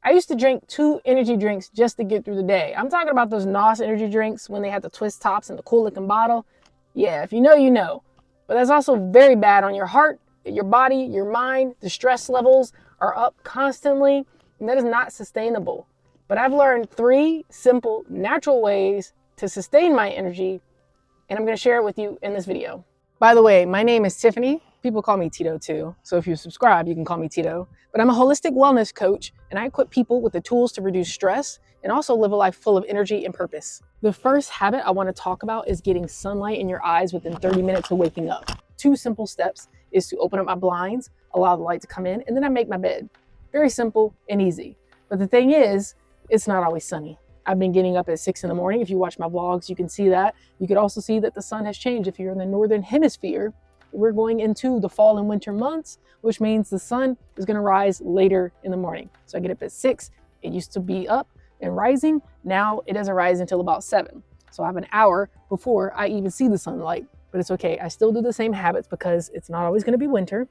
I used to drink 2 energy drinks just to get through the day. I'm talking about those NOS energy drinks when they had the twist tops and the cool looking bottle. Yeah, if you know, you know. But that's also very bad on your heart, your body, your mind. The stress levels are up constantly, and that is not sustainable. But I've learned 3 simple, natural ways to sustain my energy, and I'm going to share it with you in this video. By the way, my name is Tiffany. People call me Tito too. So if you subscribe, you can call me Tito. But I'm a holistic wellness coach, and I equip people with the tools to reduce stress and also live a life full of energy and purpose. The first habit I want to talk about is getting sunlight in your eyes within 30 minutes of waking up. 2 simple steps is to open up my blinds, allow the light to come in, and then I make my bed. Very simple and easy. But the thing is, it's not always sunny. I've been getting up at 6 in the morning. If you watch my vlogs, you can see that. You could also see that the sun has changed. If you're in the northern hemisphere, we're going into the fall and winter months, which means the sun is going to rise later in the morning. So I get up at 6. It used to be up and rising. Now it doesn't rise until about 7. So I have an hour before I even see the sunlight, but it's okay. I still do the same habits because it's not always going to be winter.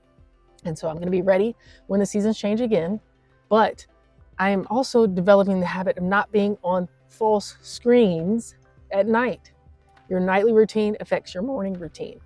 And so I'm going to be ready when the seasons change again. But I am also developing the habit of not being on false screens at night. Your nightly routine affects your morning routine.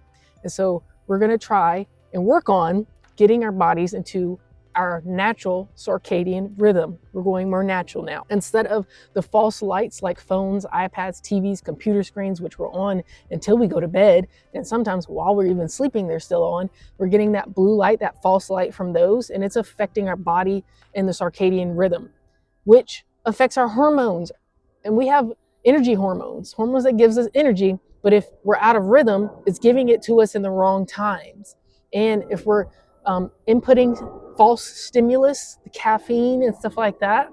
And so we're going to try and work on getting our bodies into our natural circadian rhythm. We're going more natural now. Instead of the false lights like phones, iPads, TVs, computer screens, which were on until we go to bed, and sometimes while we're even sleeping, they're still on. We're getting that blue light, that false light from those, and it's affecting our body and the circadian rhythm, which affects our hormones. And we have energy hormones that gives us energy, but if we're out of rhythm, it's giving it to us in the wrong times. And if we're inputting false stimulus, the caffeine and stuff like that,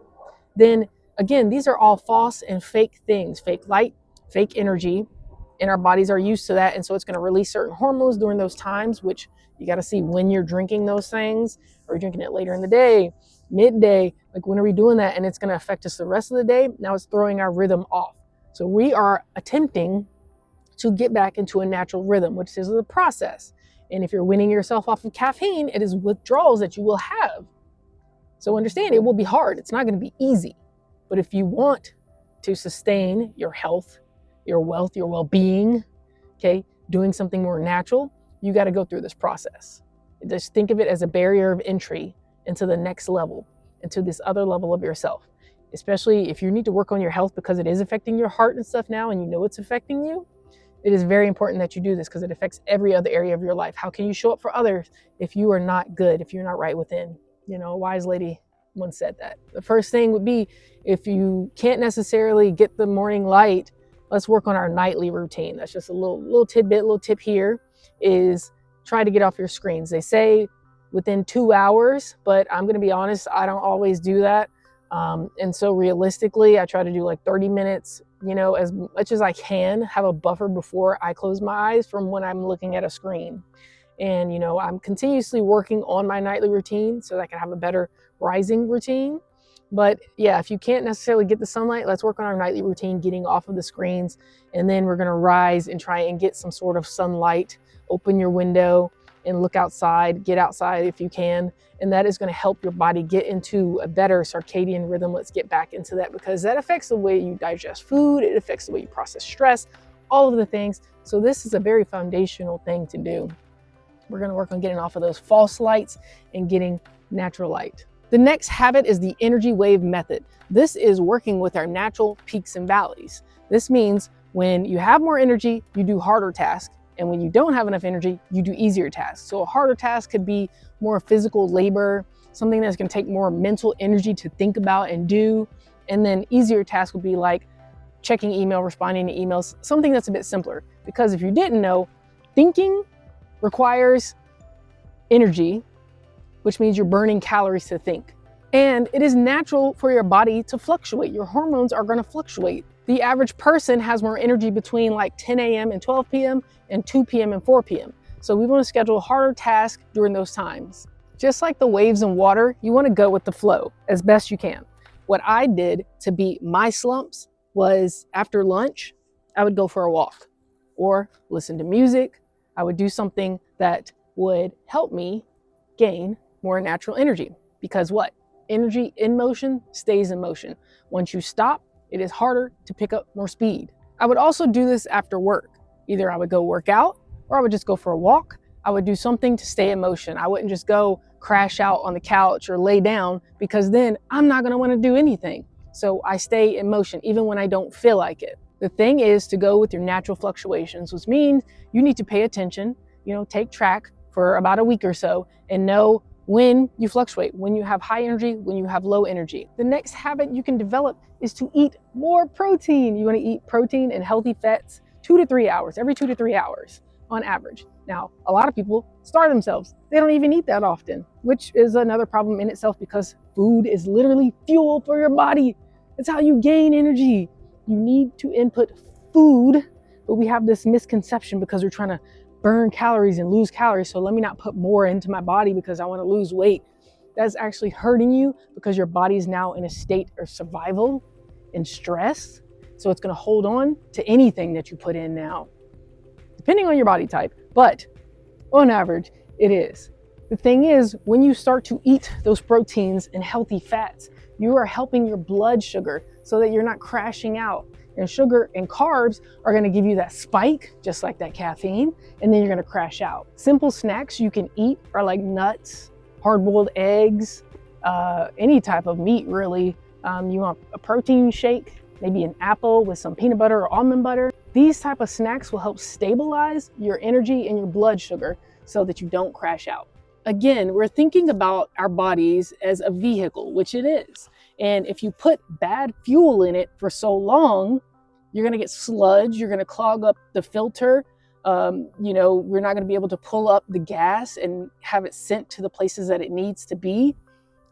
then again, these are all false and fake things, fake light, fake energy, and our bodies are used to that. And so it's going to release certain hormones during those times, which you got to see when you're drinking those things. Are you drinking it later in the day, midday? Like, when are we doing that? And it's going to affect us the rest of the day. Now it's throwing our rhythm off. So we are attempting to get back into a natural rhythm, which is a process. And if you're weaning yourself off of caffeine, it is withdrawals that you will have. So understand, it will be hard. It's not going to be easy. But if you want to sustain your health, your wealth, your well-being, okay, doing something more natural, you got to go through this process. Just think of it as a barrier of entry into the next level, into this other level of yourself. Especially if you need to work on your health because it is affecting your heart and stuff now, and you know it's affecting you. It is very important that you do this because it affects every other area of your life. How can you show up for others if you are not good, if you're not right within? You know, a wise lady once said that. The first thing would be, if you can't necessarily get the morning light, let's work on our nightly routine. That's just a little tidbit, little tip here, is try to get off your screens. They say within 2 hours, but I'm going to be honest, I don't always do that. And so realistically, I try to do like 30 minutes, you know, as much as I can, have a buffer before I close my eyes from when I'm looking at a screen. And, you know, I'm continuously working on my nightly routine so that I can have a better rising routine. But yeah, if you can't necessarily get the sunlight, let's work on our nightly routine, getting off of the screens. And then we're going to rise and try and get some sort of sunlight. Open your window and look outside, get outside if you can. And that is going to help your body get into a better circadian rhythm. Let's get back into that, because that affects the way you digest food. It affects the way you process stress, all of the things. So this is a very foundational thing to do. We're going to work on getting off of those false lights and getting natural light. The next habit is the energy wave method. This is working with our natural peaks and valleys. This means when you have more energy, you do harder tasks. And when you don't have enough energy, you do easier tasks. So a harder task could be more physical labor, something that's going to take more mental energy to think about and do. And then easier tasks would be like checking email, responding to emails, something that's a bit simpler. Because if you didn't know, thinking requires energy, which means you're burning calories to think. And it is natural for your body to fluctuate. Your hormones are going to fluctuate. The average person has more energy between like 10 a.m. and 12 p.m. and 2 p.m. and 4 p.m. So we want to schedule harder tasks during those times. Just like the waves in water, you want to go with the flow as best you can. What I did to beat my slumps was, after lunch, I would go for a walk or listen to music. I would do something that would help me gain more natural energy. Because what? Energy in motion stays in motion. Once you stop, it is harder to pick up more speed. I would also do this after work. Either I would go work out or I would just go for a walk. I would do something to stay in motion. I wouldn't just go crash out on the couch or lay down, because then I'm not gonna wanna do anything. So I stay in motion even when I don't feel like it. The thing is to go with your natural fluctuations, which means you need to pay attention, take track for about a week or so and know when you fluctuate, when you have high energy, when you have low energy. The next habit you can develop is to eat more protein. You wanna eat protein and healthy fats 2 to 3 hours, every 2 to 3 hours on average. Now, a lot of people starve themselves. They don't even eat that often, which is another problem in itself, because food is literally fuel for your body. It's how you gain energy. You need to input food, but we have this misconception because we're trying to burn calories and lose calories. So let me not put more into my body because I want to lose weight. That's actually hurting you, because your body is now in a state of survival and stress. So it's going to hold on to anything that you put in now, depending on your body type, but on average, it is. The thing is, when you start to eat those proteins and healthy fats, you are helping your blood sugar so that you're not crashing out. And sugar and carbs are gonna give you that spike, just like that caffeine, and then you're gonna crash out. Simple snacks you can eat are like nuts, hard-boiled eggs, any type of meat really. You want a protein shake, maybe an apple with some peanut butter or almond butter. These type of snacks will help stabilize your energy and your blood sugar so that you don't crash out. Again, we're thinking about our bodies as a vehicle, which it is. And if you put bad fuel in it for so long, you're gonna get sludge, you're gonna clog up the filter. We're not gonna be able to pull up the gas and have it sent to the places that it needs to be.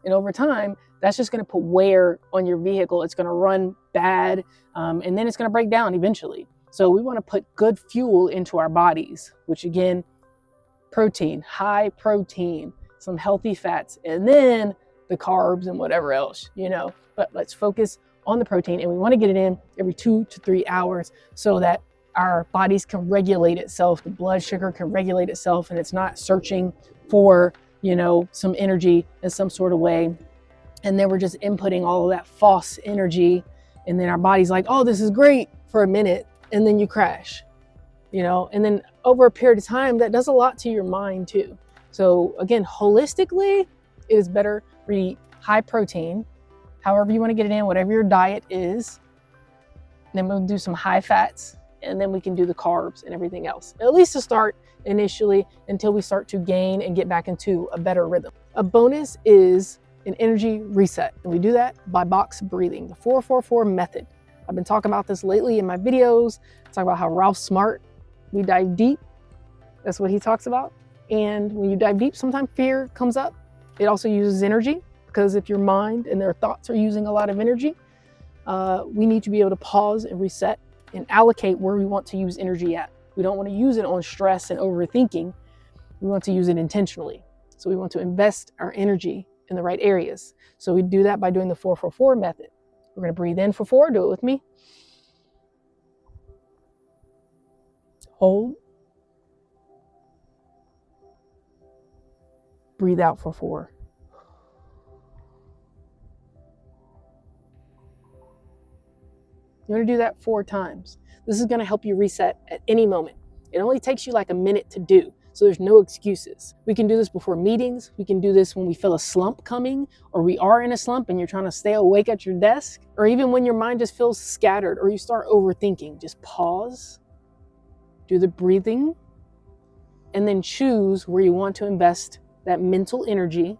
And over time, that's just gonna put wear on your vehicle. It's gonna run bad, and then it's gonna break down eventually. So we wanna put good fuel into our bodies, which again, protein, high protein, some healthy fats, and then the carbs and whatever else, But let's focus on the protein, and we wanna get it in every 2 to 3 hours so that our bodies can regulate itself, the blood sugar can regulate itself, and it's not searching for, some energy in some sort of way. And then we're just inputting all of that false energy, and then our body's like, oh, this is great for a minute, and then you crash, and then over a period of time, that does a lot to your mind too. So again, holistically, it is better to eat high protein, however you want to get it in, whatever your diet is. Then we'll do some high fats, and then we can do the carbs and everything else, at least to start initially, until we start to gain and get back into a better rhythm. A bonus is an energy reset, and we do that by box breathing, the 4-4-4 method. I've been talking about this lately in my videos. I talk about how Ralph Smart, we dive deep. That's what he talks about. And when you dive deep, sometimes fear comes up. It also uses energy, because if your mind and their thoughts are using a lot of energy, we need to be able to pause and reset and allocate where we want to use energy at. We don't want to use it on stress and overthinking. We want to use it intentionally. So we want to invest our energy in the right areas. So we do that by doing the 4-4-4 method. We're going to breathe in for 4. Do it with me. Hold. Breathe out for 4. You want to do that 4 times. This is going to help you reset at any moment. It only takes you like a minute to do, so there's no excuses. We can do this before meetings. We can do this when we feel a slump coming, or we are in a slump and you're trying to stay awake at your desk, or even when your mind just feels scattered or you start overthinking. Just pause, do the breathing, and then choose where you want to invest that mental energy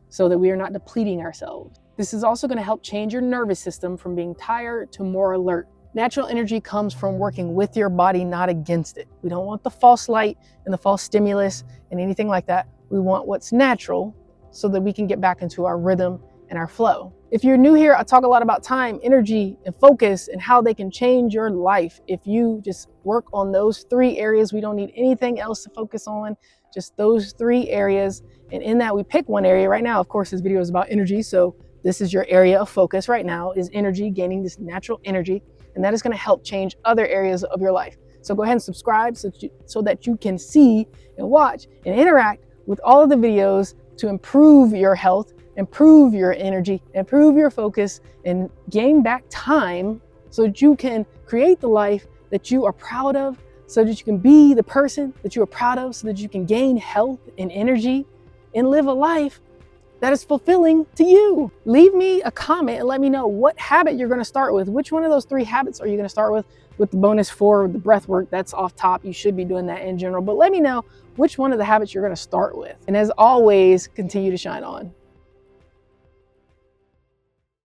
so that we are not depleting ourselves. This is also going to help change your nervous system from being tired to more alert. Natural energy comes from working with your body, not against it. We don't want the false light and the false stimulus and anything like that. We want what's natural so that we can get back into our rhythm and our flow. If you're new here, I talk a lot about time, energy, and focus, and how they can change your life if you just work on those 3 areas. We don't need anything else to focus on, just those 3 areas. And in that, we pick one area right now. Of course, this video is about energy, so this is your area of focus right now, is energy, gaining this natural energy, and that is going to help change other areas of your life. So go ahead and subscribe so that you can see and watch and interact with all of the videos to improve your health improve your energy, improve your focus, and gain back time so that you can create the life that you are proud of, so that you can be the person that you are proud of, so that you can gain health and energy and live a life that is fulfilling to you. Leave me a comment and let me know what habit you're going to start with. Which one of those 3 habits are you going to start with the bonus 4, the breath work? That's off top. You should be doing that in general, but let me know which one of the habits you're going to start with. And as always, continue to shine on.